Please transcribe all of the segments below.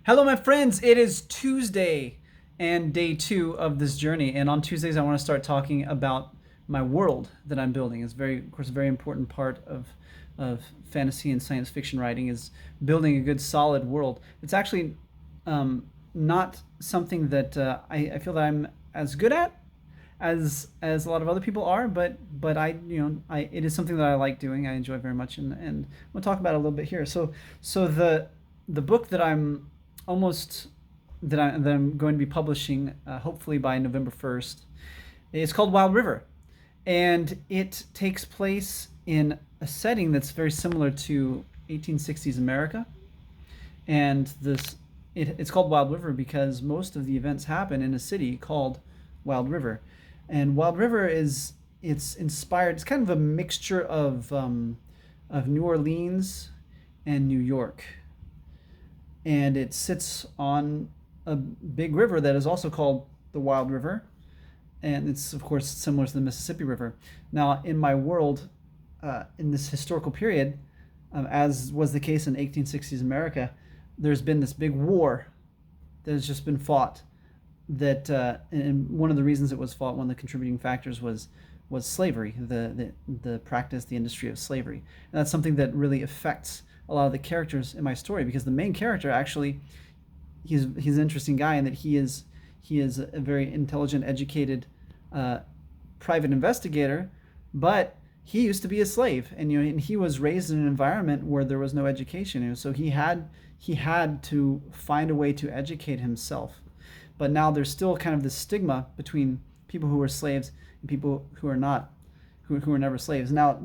Hello, my friends. It is Tuesday and day two of this journey. And on Tuesdays, I want to start talking about my world that I'm building. It's very, of course, a very important part of fantasy and science fiction writing is building a good, solid world. It's actually not something that I feel that I'm as good at as a lot of other people are, but I it is something that I like doing. I enjoy very much, and we'll talk about it a little bit here. So the book that almost I'm going to be publishing, hopefully by November 1st. It's called Wild River, and it takes place in a setting that's very similar to 1860s America. And it's called Wild River because most of the events happen in a city called Wild River. And Wild River it's inspired. It's kind of a mixture of New Orleans and New York, and it sits on a big river that is also called the Wild River, and it's of course similar to the Mississippi River. Now, in my world, in this historical period, as was the case in 1860s America, there's been this big war that has just been fought. And one of the reasons it was fought, one of the contributing factors was slavery, the practice, the industry of slavery, and that's something that really affects a lot of the characters in my story because the main character actually he's an interesting guy in that he is a very intelligent, educated private investigator, but he used to be a slave, and he was raised in an environment where there was no education, so he had to find a way to educate himself. But now there's still kind of this stigma between people who are slaves and people who are not, who are never slaves. Now,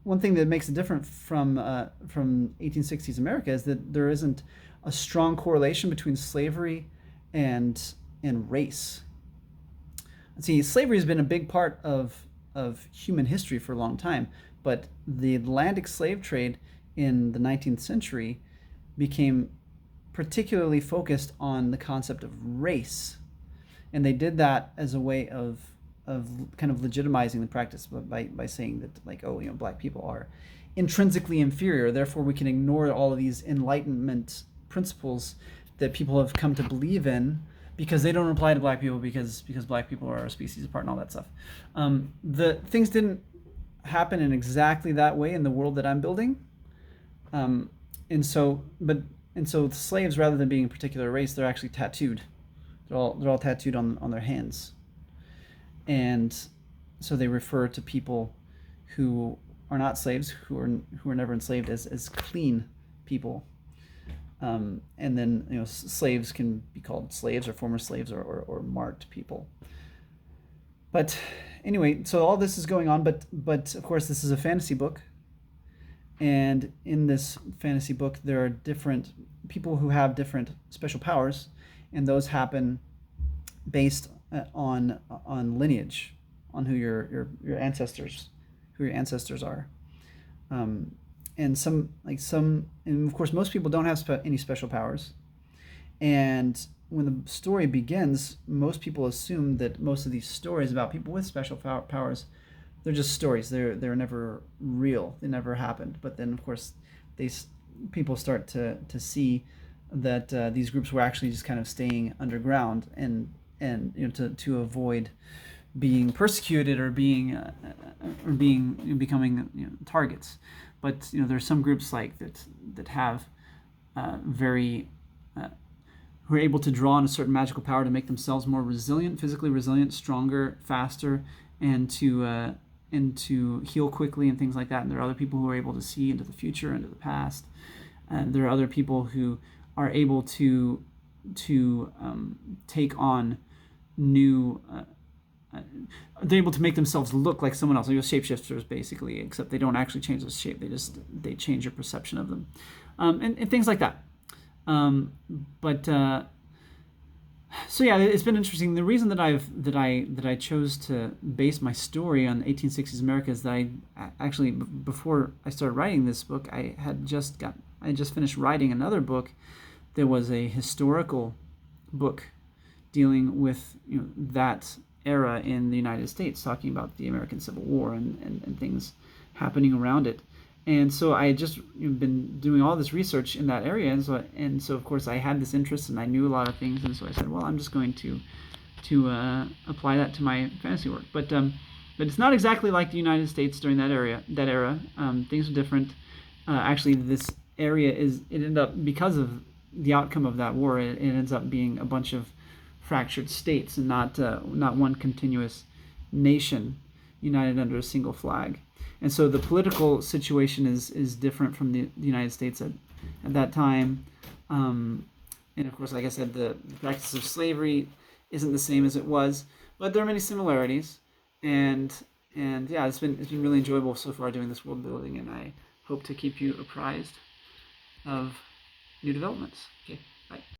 one thing that makes it different from 1860s America is that there isn't a strong correlation between slavery and race. See, slavery has been a big part of human history for a long time, but the Atlantic slave trade in the 19th century became particularly focused on the concept of race, and they did that as a way of kind of legitimizing the practice by saying that, like, oh, black people are intrinsically inferior, therefore we can ignore all of these enlightenment principles that people have come to believe in because they don't apply to black people because black people are a species apart and all that stuff. The things didn't happen in exactly that way in the world that I'm building, and so the slaves, rather than being a particular race, they're actually tattooed. They're all tattooed on their hands, and so they refer to people who are not slaves, who are never enslaved, as clean people. And then slaves can be called slaves or former slaves or marked people. But anyway, so all this is going on, but of course this is a fantasy book, and in this fantasy book there are different people who have different special powers, and those happen based on lineage, on who your ancestors are. And and of course most people don't have any special powers, and when the story begins, most people assume that most of these stories about people with special powers, they're just stories. They're never real. They never happened. But then, of course, they people start to see that these groups were actually just kind of staying underground and to avoid being persecuted or becoming targets. But there's some groups like that have very who are able to draw on a certain magical power to make themselves more resilient, physically resilient, stronger, faster, and to heal quickly and things like that. And there are other people who are able to see into the future, into the past. And there are other people who are able to take on new. They're able to make themselves look like someone else. They're shapeshifters, basically, except they don't actually change the shape. They change your perception of them, and things like that. But so yeah, it's been interesting. The reason that I chose to base my story on 1860s America is that I actually, before I started writing this book, I just finished writing another book that was a historical book dealing with that era in the United States, talking about the American Civil War and things happening around it. And so I had just been doing all this research in that area, and so of course I had this interest and I knew a lot of things, and so I said, well, I'm just going to apply that to my fantasy work. But it's not exactly like the United States during that era. Things are different. Actually, this area it ended up, because of the outcome of that war, it ends up being a bunch of fractured states and not one continuous nation united under a single flag. And so the political situation is different from the United States at that time. And of course, like I said, the practice of slavery isn't the same as it was, but there are many similarities. And yeah, it's been really enjoyable so far doing this world building, and I hope to keep you apprised of new developments. Okay, bye.